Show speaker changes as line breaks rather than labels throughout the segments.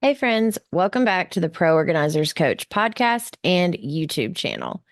Hey, friends, welcome back to the Pro Organizers Coach podcast and YouTube channel.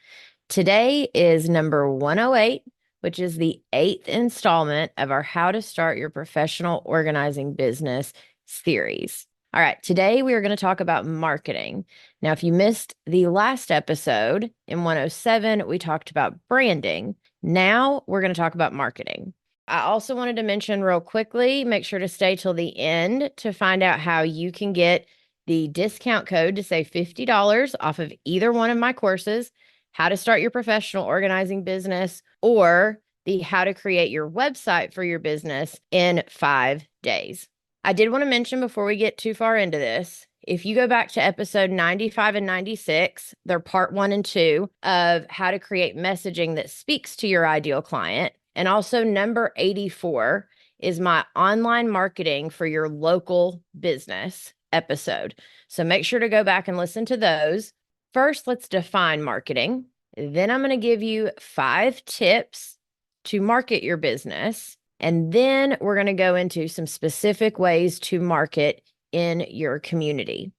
Today is number 108, which is the eighth installment of our How to Start Your Professional Organizing Business series. All right, today we are going to talk about marketing. Now, if you missed the last episode in 107, we talked about branding. Now we're going to talk about marketing. I also wanted to mention real quickly, make sure to stay till the end to find out how you can get the discount code to save $50 off of either one of my courses, How to Start Your Professional Organizing Business, or the How to Create Your Website for Your Business in 5 days. I did want to mention before we get too far into this, if you go back to episode 95 and 96, they're part 1 and 2 of how to create messaging that speaks to your ideal client. And also number 84 is my online marketing for your local business episode. So make sure to go back and listen to those. First, let's define marketing. Then I'm going to give you 5 tips to market your business. And then we're going to go into some specific ways to market in your community.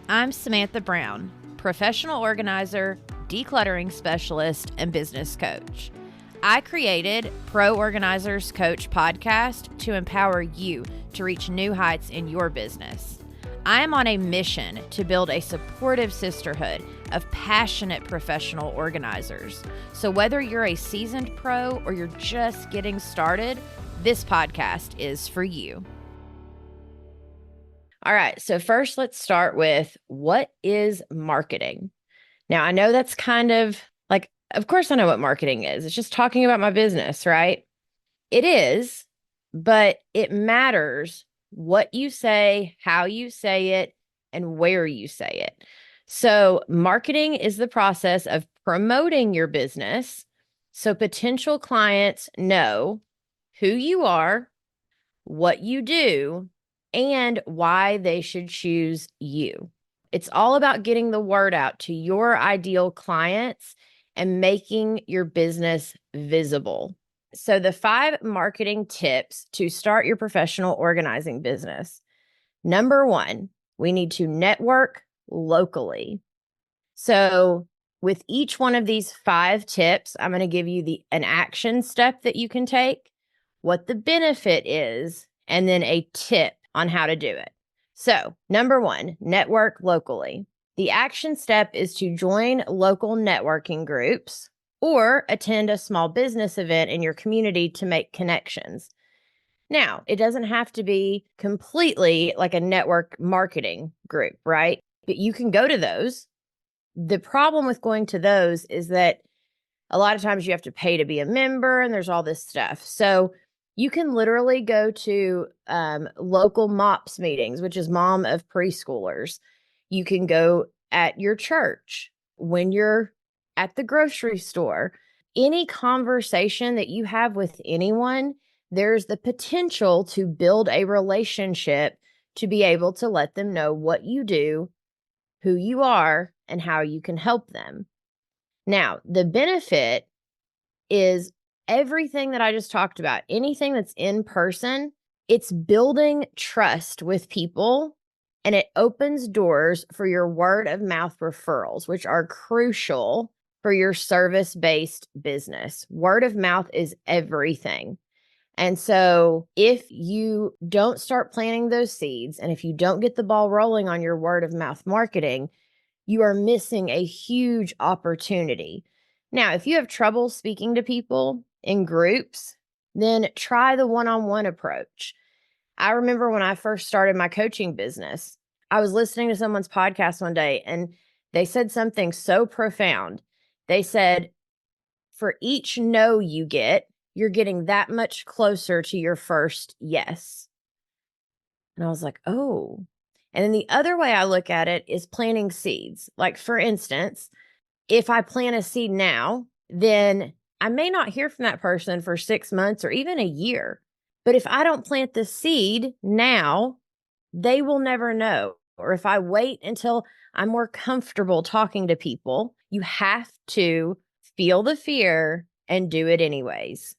I'm Samantha Brown, professional organizer, decluttering specialist, and business coach. I created Pro Organizers Coach podcast to empower you to reach new heights in your business. I am on a mission to build a supportive sisterhood of passionate professional organizers. So whether you're a seasoned pro or you're just getting started, this podcast is for you. All right, so first let's start with what is marketing? Now, I know that's kind of like, of course I know what marketing is. It's just talking about my business, right? It is, but it matters what you say, how you say it, and where you say it. So, marketing is the process of promoting your business so potential clients know who you are, what you do, and why they should choose you. It's all about getting the word out to your ideal clients and making your business visible. So, the 5 marketing tips to start your professional organizing business. Number 1, we need to network locally. So, with each one of these 5 tips, I'm going to give you an action step that you can take, what the benefit is, and then a tip on how to do it. So, number 1, network locally. The action step is to join local networking groups or attend a small business event in your community to make connections. Now, it doesn't have to be completely like a network marketing group, right? But you can go to those. The problem with going to those is that a lot of times you have to pay to be a member and there's all this stuff. So you can literally go to local MOPS meetings, which is Mom of Preschoolers. You can go at your church, when you're at the grocery store. Any conversation that you have with anyone, there's the potential to build a relationship to be able to let them know what you do, who you are, and how you can help them. Now, the benefit is everything that I just talked about, anything that's in person, it's building trust with people and it opens doors for your word of mouth referrals, which are crucial for your service-based business. Word of mouth is everything. And so if you don't start planting those seeds and if you don't get the ball rolling on your word of mouth marketing, you are missing a huge opportunity. Now, if you have trouble speaking to people in groups, then try the one-on-one approach. I remember when I first started my coaching business, I was listening to someone's podcast one day and they said something so profound. They said, for each no you get, you're getting that much closer to your first yes. And I was like, oh. And then the other way I look at it is planting seeds. Like, for instance, if I plant a seed now, then I may not hear from that person for 6 months or even a year. But if I don't plant the seed now, they will never know. Or if I wait until I'm more comfortable talking to people, you have to feel the fear and do it anyways.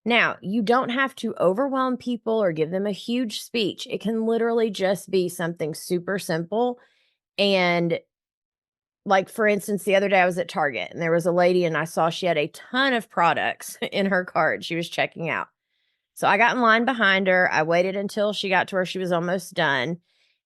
Now, you don't have to overwhelm people or give them a huge speech. It can literally just be something super simple. And like, for instance, the other day I was at Target and there was a lady and I saw she had a ton of products in her cart she was checking out. So I got in line behind her. I waited until she got to where she was almost done.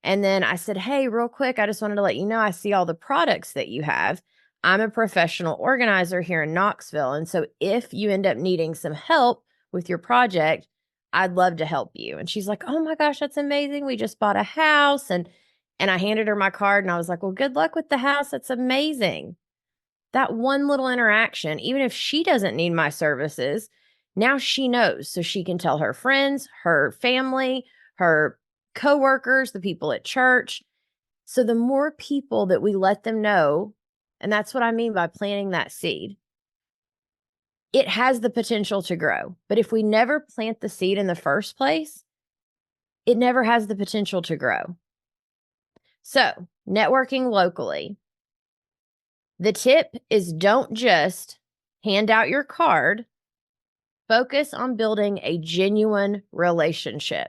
And then I said, "Hey, real quick, I just wanted to let you know I see all the products that you have. I'm a professional organizer here in Knoxville. And so if you end up needing some help with your project, I'd love to help you." And she's like, "Oh my gosh, that's amazing. We just bought a house." And I handed her my card and I was like, "Well, good luck with the house. That's amazing." That one little interaction, even if she doesn't need my services, now she knows. So she can tell her friends, her family, her coworkers, the people at church. So the more people that we let them know, and that's what I mean by planting that seed, it has the potential to grow. But if we never plant the seed in the first place, it never has the potential to grow. So, networking locally. The tip is don't just hand out your card, focus on building a genuine relationship.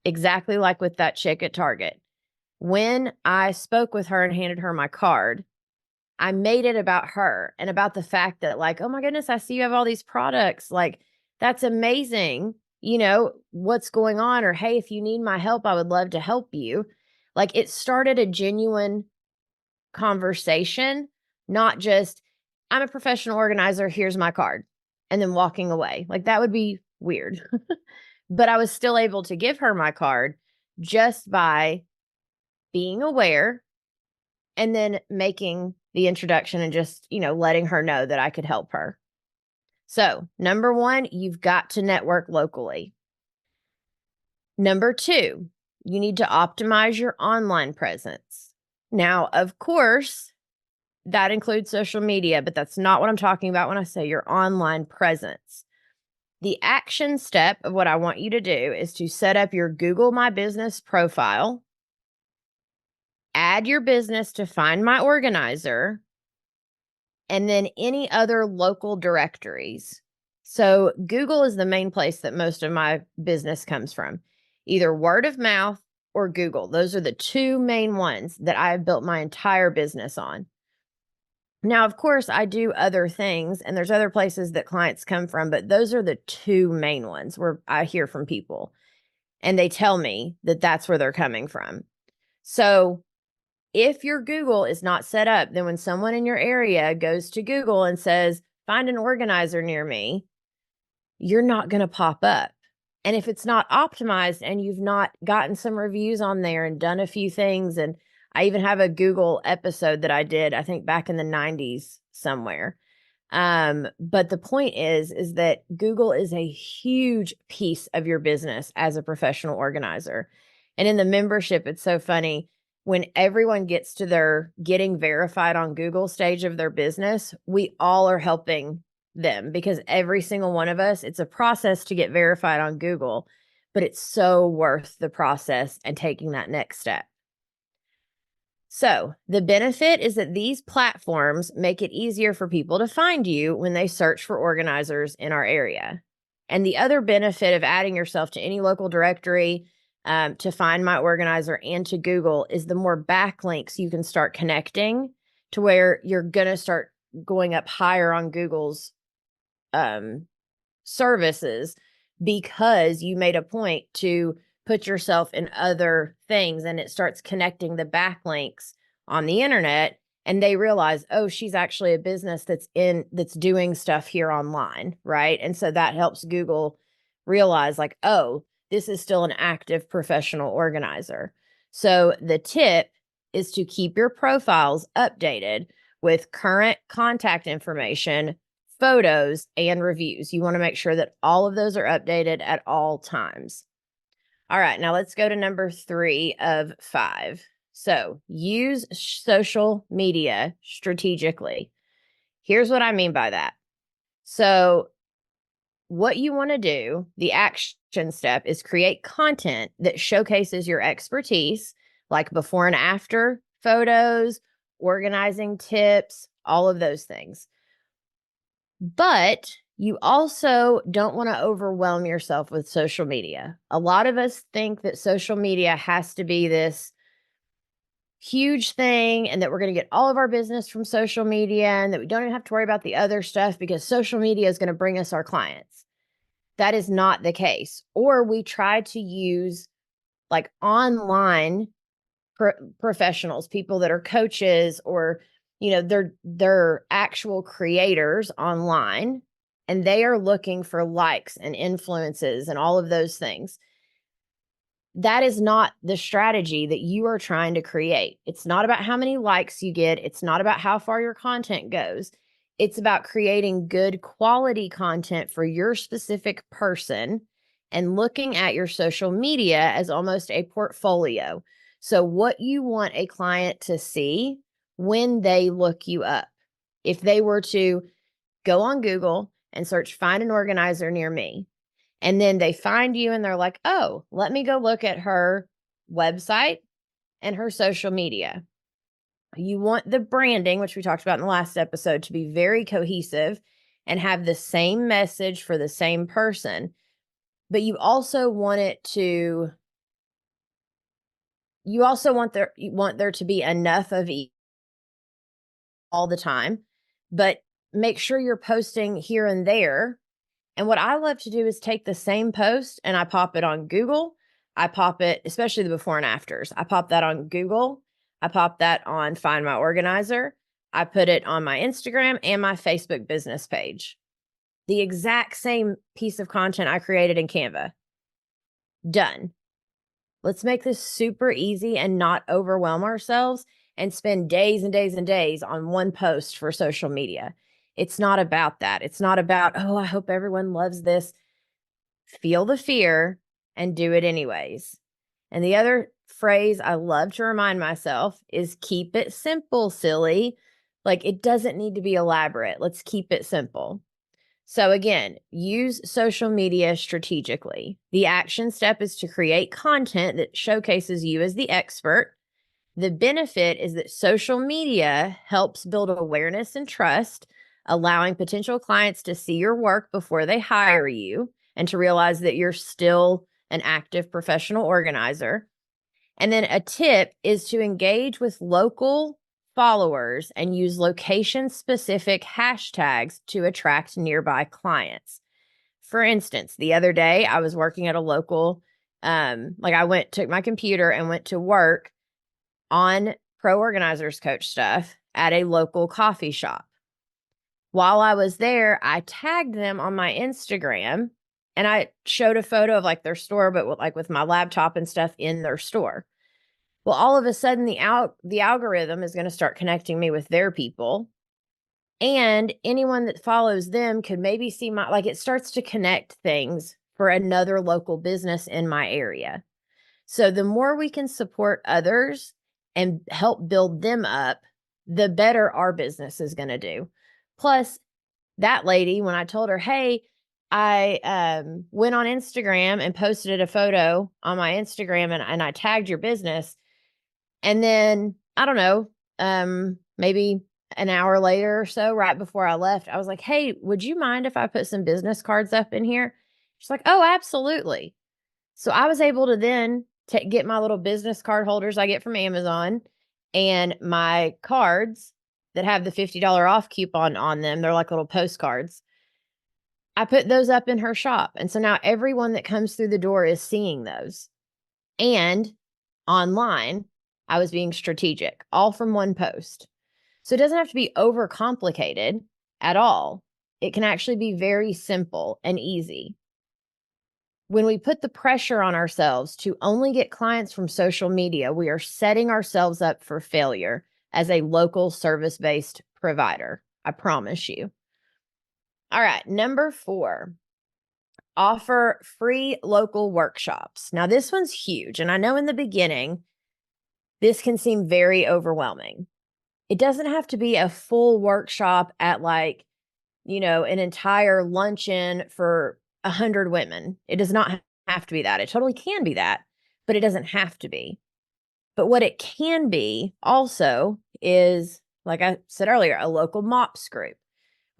Exactly like with that chick at Target. When I spoke with her and handed her my card, I made it about her and about the fact that, like, "Oh my goodness, I see you have all these products. Like, that's amazing. You know, what's going on?" Or, "Hey, if you need my help, I would love to help you." Like, it started a genuine conversation, not just, "I'm a professional organizer, here's my card," and then walking away. Like, that would be weird. But I was still able to give her my card just by being aware and then making the introduction and just, letting her know that I could help her. So, number 1, you've got to network locally. Number 2, you need to optimize your online presence. Now, of course, that includes social media, but that's not what I'm talking about when I say your online presence. The action step of what I want you to do is to set up your Google My Business profile, add your business to Find My Organizer, and then any other local directories. So Google is the main place that most of my business comes from, either word of mouth or Google. Those are the two main ones that I have built my entire business on. Now, of course, I do other things and there's other places that clients come from, but those are the two main ones where I hear from people and they tell me that that's where they're coming from. So if your Google is not set up, then when someone in your area goes to Google and says, "Find an organizer near me," you're not going to pop up. And if it's not optimized and you've not gotten some reviews on there and done a few things, and I even have a Google episode that I did, I think back in the 90s somewhere. But the point is that Google is a huge piece of your business as a professional organizer. And in the membership, it's so funny when everyone gets to their getting verified on Google stage of their business, we all are helping them because every single one of us, it's a process to get verified on Google, but it's so worth the process and taking that next step. So, the benefit is that these platforms make it easier for people to find you when they search for organizers in our area. And the other benefit of adding yourself to any local directory, to Find My Organizer and to Google, is the more backlinks you can start connecting to where you're going to start going up higher on Google's services because you made a point to put yourself in other things and it starts connecting the backlinks on the internet and they realize, "Oh, she's actually a business that's doing stuff here online," right? And so that helps Google realize, like, "Oh, this is still an active professional organizer." So the tip is to keep your profiles updated with current contact information, photos, and reviews. You want to make sure that all of those are updated at all times. All right, now let's go to number 3 of 5. So use social media strategically. Here's what I mean by that. So what you want to do, the action step, is create content that showcases your expertise, like before and after photos, organizing tips, all of those things. But You also don't want to overwhelm yourself with social media. A lot of us think that social media has to be this huge thing and that we're going to get all of our business from social media and that we don't even have to worry about the other stuff because social media is going to bring us our clients. That is not the case. Or we try to use like online professionals, people that are coaches or they're actual creators online, and they are looking for likes and influences and all of those things. That is not the strategy that you are trying to create. It's not about how many likes you get. It's not about how far your content goes. It's about creating good quality content for your specific person and looking at your social media as almost a portfolio. So, what you want a client to see when they look you up. If they were to go on Google and search find an organizer near me, and then they find you and they're like, oh, let me go look at her website and her social media. You want the branding, which we talked about in the last episode, to be very cohesive and have the same message for the same person. But you also want it to, you also want there to be enough of each all the time, but make sure you're posting here and there. And what I love to do is take the same post and I pop it on Google. I pop it, especially the before and afters. I pop that on Google. I pop that on Find My Organizer. I put it on my Instagram and my Facebook business page. The exact same piece of content I created in Canva. Done. Let's make this super easy and not overwhelm ourselves and spend days and days and days on one post for social media. It's not about that. It's not about, oh, I hope everyone loves this. Feel the fear and do it anyways. And the other phrase I love to remind myself is keep it simple, silly. Like it doesn't need to be elaborate. Let's keep it simple. So again, use social media strategically. The action step is to create content that showcases you as the expert. The benefit is that social media helps build awareness and trust, allowing potential clients to see your work before they hire you and to realize that you're still an active professional organizer. And then a tip is to engage with local followers and use location-specific hashtags to attract nearby clients. For instance, the other day I was working at a local, took my computer and went to work on Pro Organizers Coach stuff at a local coffee shop. While I was there, I tagged them on my Instagram and I showed a photo of like their store, but with my laptop and stuff in their store. Well, all of a sudden the algorithm is going to start connecting me with their people, and anyone that follows them could maybe see it starts to connect things for another local business in my area. So the more we can support others and help build them up, the better our business is going to do. Plus, that lady, when I told her, hey, I went on Instagram and posted a photo on my Instagram and I tagged your business. And then, I don't know, maybe an hour later or so, right before I left, I was like, hey, would you mind if I put some business cards up in here? She's like, oh, absolutely. So I was able to then get my little business card holders I get from Amazon and my cards that have the $50 off coupon on them. They're like little postcards. I put those up in her shop. And so now everyone that comes through the door is seeing those. And online, I was being strategic, all from one post. So it doesn't have to be overcomplicated at all. It can actually be very simple and easy. When we put the pressure on ourselves to only get clients from social media, we are setting ourselves up for failure as a local service-based provider. I promise you. All right, number 4, offer free local workshops. Now, this one's huge, and I know in the beginning, this can seem very overwhelming. It doesn't have to be a full workshop at an entire luncheon for 100 women. It does not have to be that. It totally can be that, but it doesn't have to be. But what it can be also is, like I said earlier, a local MOPS group,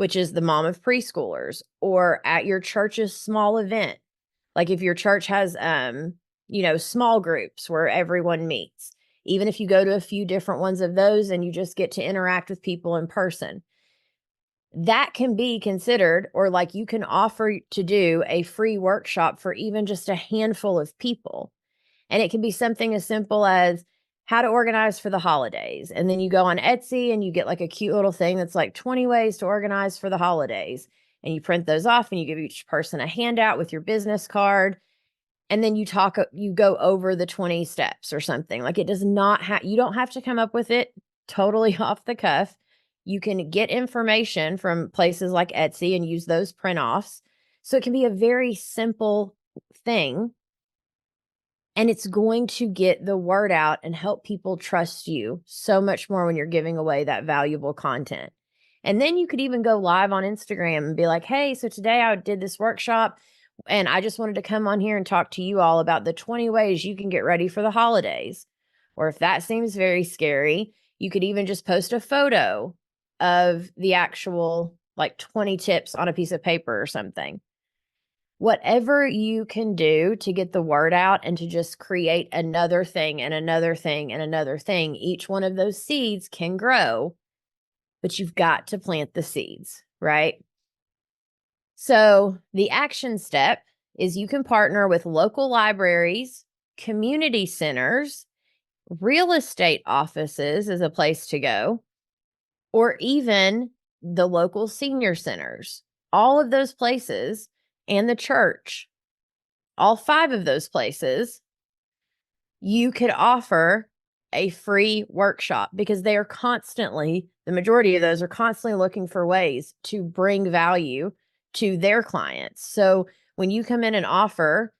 which is the mom of preschoolers, or at your church's small event. Like if your church has, small groups where everyone meets, even if you go to a few different ones of those and you just get to interact with people in person, that can be considered, or like you can offer to do a free workshop for even just a handful of people. And it can be something as simple as how to organize for the holidays. And then you go on Etsy and you get like a cute little thing that's like 20 ways to organize for the holidays. And you print those off and you give each person a handout with your business card. And then you go over the 20 steps or something. Like it does not have, you don't have to come up with it totally off the cuff. You can get information from places like Etsy and use those print offs. So it can be a very simple thing. And it's going to get the word out and help people trust you so much more when you're giving away that valuable content. And then you could even go live on Instagram and be like, hey, so today I did this workshop and I just wanted to come on here and talk to you all about the 20 ways you can get ready for the holidays. Or if that seems very scary, you could even just post a photo of the actual like 20 tips on a piece of paper or something. Whatever you can do to get the word out and to just create another thing and another thing and another thing, each one of those seeds can grow, but you've got to plant the seeds, right? So the action step is you can partner with local libraries, community centers, real estate offices is a place to go, or even the local senior centers. All of those places and the church, all 5 of those places, you could offer a free workshop because they are constantly, the majority of those are constantly looking for ways to bring value to their clients. So when you come in and offer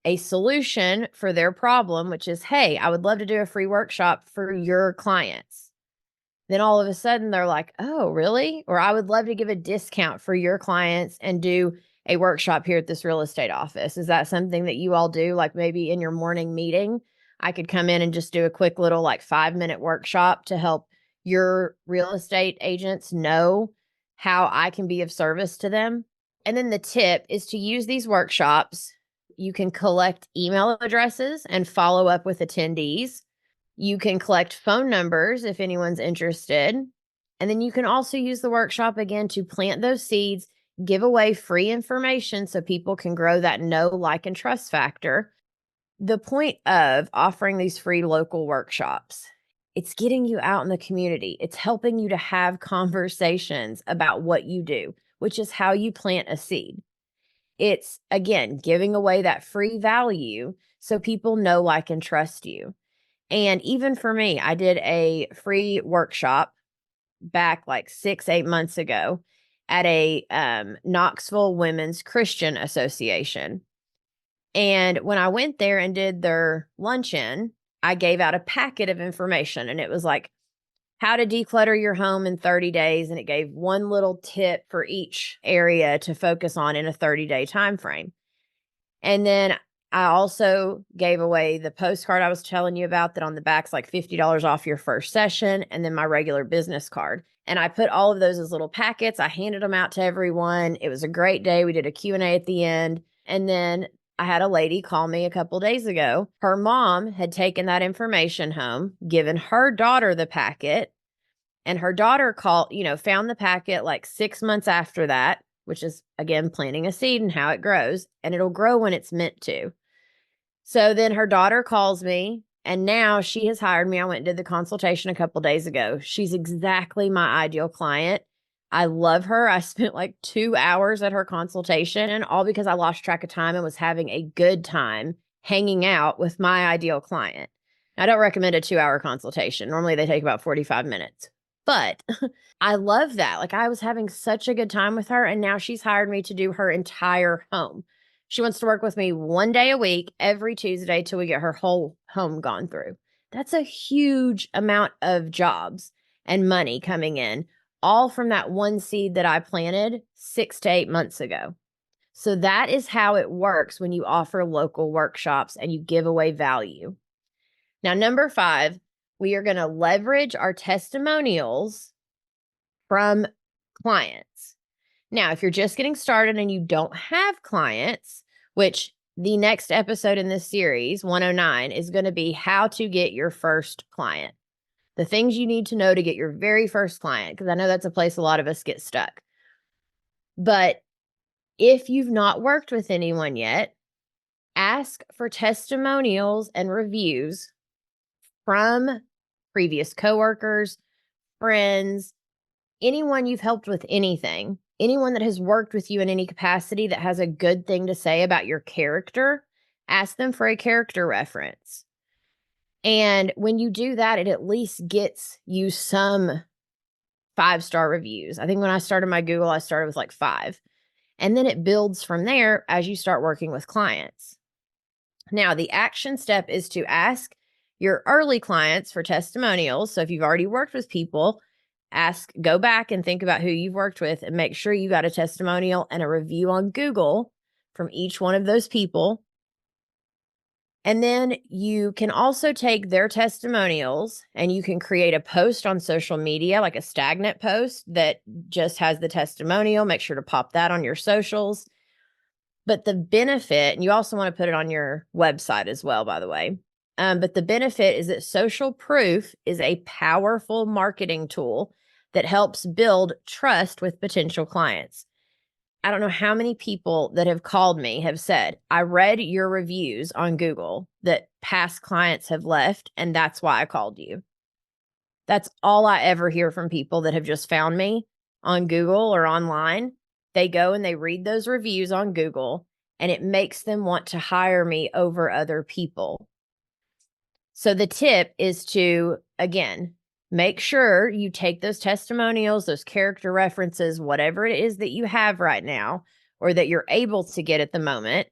a solution for their problem, which is, hey, I would love to do a free workshop for your clients. Then all of a sudden they're like, oh, really? Or I would love to give a discount for your clients and do a workshop here at this real estate office. Is that something that you all do? Like maybe in your morning meeting, I could come in and just do a quick little like 5-minute workshop to help your real estate agents know how I can be of service to them. And then the tip is to use these workshops. You can collect email addresses and follow up with attendees. You can collect phone numbers if anyone's interested. And then you can also use the workshop again to plant those seeds, give away free information so people can grow that know, like, and trust factor. The point of offering these free local workshops, it's getting you out in the community. It's helping you to have conversations about what you do, which is how you plant a seed. It's, again, giving away that free value so people know, like, and trust you. And even for me, I did a free workshop back like 6-8 months ago at a Knoxville Women's Christian Association. And when I went there and did their luncheon, I gave out a packet of information, and it was like how to declutter your home in 30 days. And it gave one little tip for each area to focus on in a 30-day time frame. And then I also gave away the postcard I was telling you about that on the back's like $50 off your first session, and then my regular business card. And I put all of those as little packets. I handed them out to everyone. It was a great day. We did a Q&A at the end. And then I had a lady call me a couple days ago. Her mom had taken that information home, given her daughter the packet, and her daughter found the packet like 6 months after that, which is, again, planting a seed and how it grows, and it'll grow when it's meant to. So then her daughter calls me, and now she has hired me. I went and did the consultation a couple days ago. She's exactly my ideal client. I love her. I spent like 2 hours at her consultation, and all because I lost track of time and was having a good time hanging out with my ideal client. I don't recommend a 2-hour consultation. Normally they take about 45 minutes. But I love that. Like, I was having such a good time with her, and now she's hired me to do her entire home. She wants to work with me 1 day a week, every Tuesday, till we get her whole home gone through. That's a huge amount of jobs and money coming in, all from that one seed that I planted 6 to 8 months ago. So that is how it works when you offer local workshops and you give away value. Now, number 5, we are going to leverage our testimonials from clients. Now, if you're just getting started and you don't have clients, which the next episode in this series, 109, is going to be how to get your first client. The things you need to know to get your very first client, because I know that's a place a lot of us get stuck. But if you've not worked with anyone yet, ask for testimonials and reviews from previous coworkers, friends, anyone you've helped with anything, anyone that has worked with you in any capacity that has a good thing to say about your character. Ask them for a character reference. And when you do that, it at least gets you some 5-star reviews. I think when I started my Google, I started with like 5. And then it builds from there as you start working with clients. Now, the action step is to ask your early clients for testimonials. So if you've already worked with people, go back and think about who you've worked with and make sure you got a testimonial and a review on Google from each one of those people. And then you can also take their testimonials and you can create a post on social media, like a stagnant post that just has the testimonial. Make sure to pop that on your socials. But the benefit, and you also want to put it on your website as well, by the way. But the benefit is that social proof is a powerful marketing tool that helps build trust with potential clients. I don't know how many people that have called me have said, I read your reviews on Google that past clients have left, and that's why I called you. That's all I ever hear from people that have just found me on Google or online. They go and they read those reviews on Google, and it makes them want to hire me over other people. So the tip is to, again, make sure you take those testimonials, those character references, whatever it is that you have right now or that you're able to get at the moment,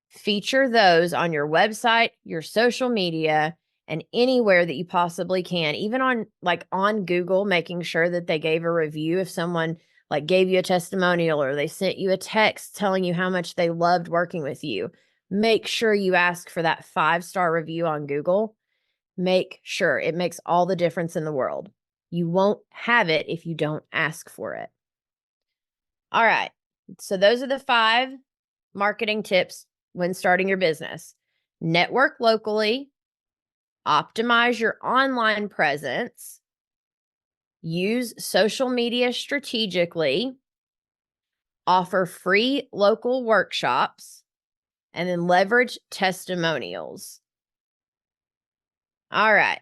feature those on your website, your social media, and anywhere that you possibly can, even on Google, making sure that they gave a review. If someone like gave you a testimonial or they sent you a text telling you how much they loved working with you, make sure you ask for that 5-star review on Google. Make sure. It makes all the difference in the world. You won't have it if you don't ask for it. All right. So those are the 5 marketing tips when starting your business. Network locally, optimize your online presence, use social media strategically, offer free local workshops, and then leverage testimonials. All right.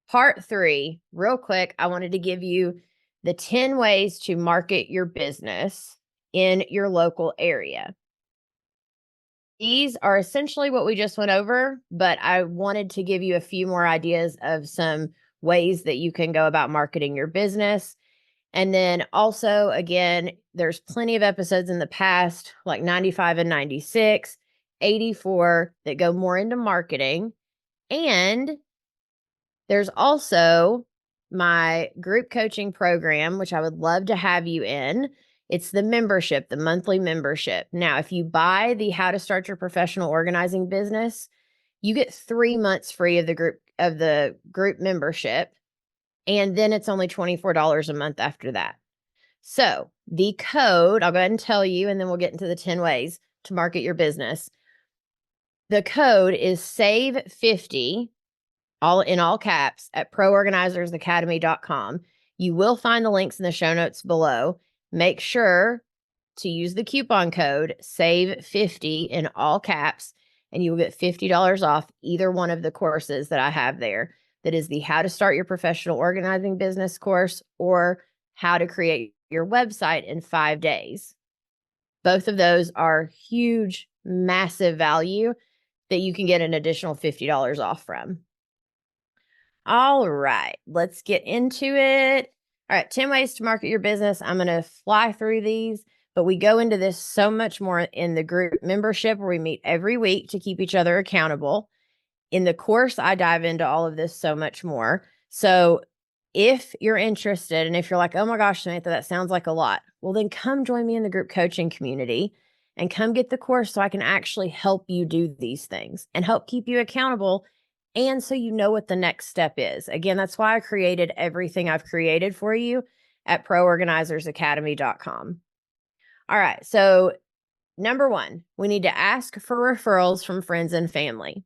Part 3, real quick, I wanted to give you the 10 ways to market your business in your local area. These are essentially what we just went over, but I wanted to give you a few more ideas of some ways that you can go about marketing your business. And then also, again, there's plenty of episodes in the past, like 95 and 96, 84, that go more into marketing. And there's also my group coaching program, which I would love to have you in. It's the membership, the monthly membership. Now, if you buy the How to Start Your Professional Organizing Business, you get 3 months free of the group membership. And then it's only $24 a month after that. So the code, I'll go ahead and tell you, and then we'll get into the 10 ways to market your business. The code is SAVE50, all in all caps, at proorganizerzacademy.com. You will find the links in the show notes below. Make sure to use the coupon code SAVE50 in all caps, and you will get $50 off either one of the courses that I have there. That is the How to Start Your Professional Organizing Business course or How to Create Your Website in 5 days. Both of those are huge, massive value that you can get an additional $50 off from. All right, let's get into it. All right, 10 ways to market your business. I'm going to fly through these, but we go into this so much more in the group membership where we meet every week to keep each other accountable. In the course, I dive into all of this so much more. So if you're interested and if you're like, oh my gosh, Samantha, that sounds like a lot, well, then come join me in the group coaching community and come get the course so I can actually help you do these things and help keep you accountable. And so you know what the next step is. Again, that's why I created everything I've created for you. at proorganizerzacademy.com. All right. So number 1, we need to ask for referrals from friends and family.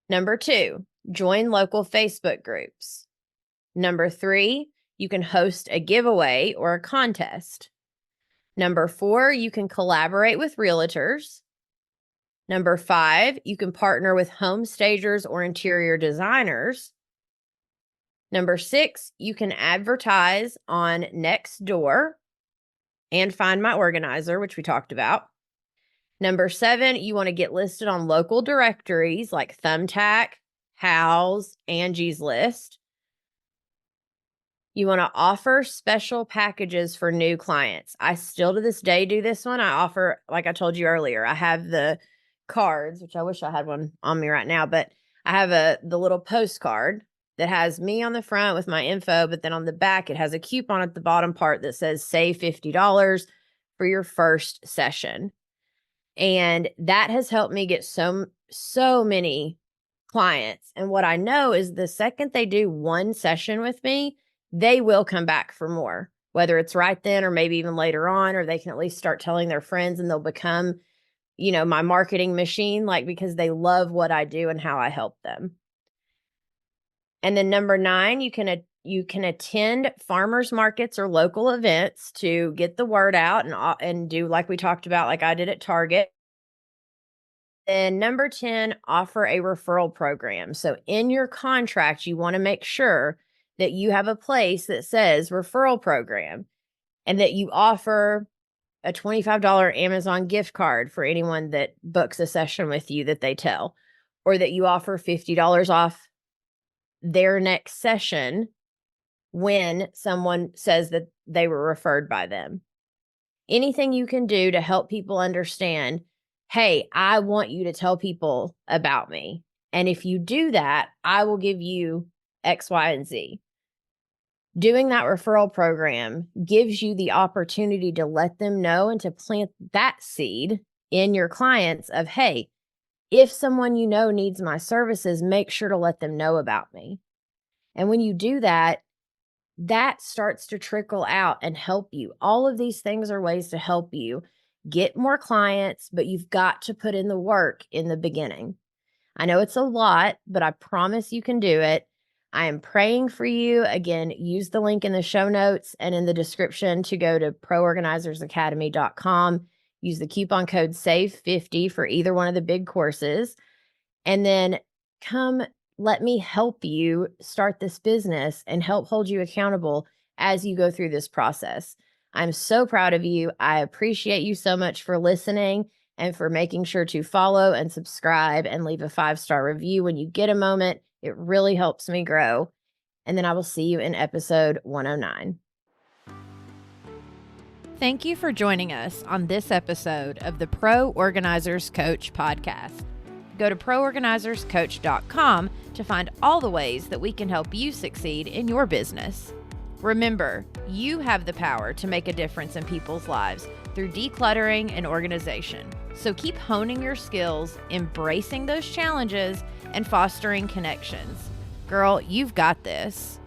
Number 2, join local Facebook groups. Number 3, you can host a giveaway or a contest. Number 4, you can collaborate with realtors. Number 5, you can partner with home stagers or interior designers. Number 6, you can advertise on Nextdoor and Find My Organizer, which we talked about. Number 7, you want to get listed on local directories like Thumbtack, Houzz, Angie's List. You want to offer special packages for new clients. I still to this day do this one. I offer, like I told you earlier, I have the cards, which I wish I had one on me right now, but I have the little postcard that has me on the front with my info, but then on the back, it has a coupon at the bottom part that says save $50 for your first session. And that has helped me get so many clients. And what I know is the second they do one session with me, they will come back for more, whether it's right then or maybe even later on, or they can at least start telling their friends and they'll become, my marketing machine, because they love what I do and how I help them. And then number 9, you can attend farmers markets or local events to get the word out and do like we talked about, like I did at Target. Then number 10, offer a referral program. So in your contract, you want to make sure that you have a place that says referral program and that you offer a $25 Amazon gift card for anyone that books a session with you that they tell, or that you offer $50 off their next session when someone says that they were referred by them. Anything you can do to help people understand, hey, I want you to tell people about me. And if you do that, I will give you X, Y, and Z. Doing that referral program gives you the opportunity to let them know and to plant that seed in your clients of, hey, if someone needs my services, make sure to let them know about me. And when you do that, that starts to trickle out and help you. All of these things are ways to help you get more clients, but you've got to put in the work in the beginning. I know it's a lot, but I promise you can do it. I am praying for you. Again, use the link in the show notes and in the description to go to proorganizerzacademy.com. Use the coupon code SAVE50 for either one of the big courses. And then come let me help you start this business and help hold you accountable as you go through this process. I'm so proud of you. I appreciate you so much for listening and for making sure to follow and subscribe and leave a 5-star review when you get a moment. It really helps me grow. And then I will see you in episode 109. Thank you for joining us on this episode of the Pro Organizers Coach podcast. Go to proorganizerscoach.com to find all the ways that we can help you succeed in your business. Remember, you have the power to make a difference in people's lives through decluttering and organization. So keep honing your skills, embracing those challenges, and fostering connections. Girl, you've got this.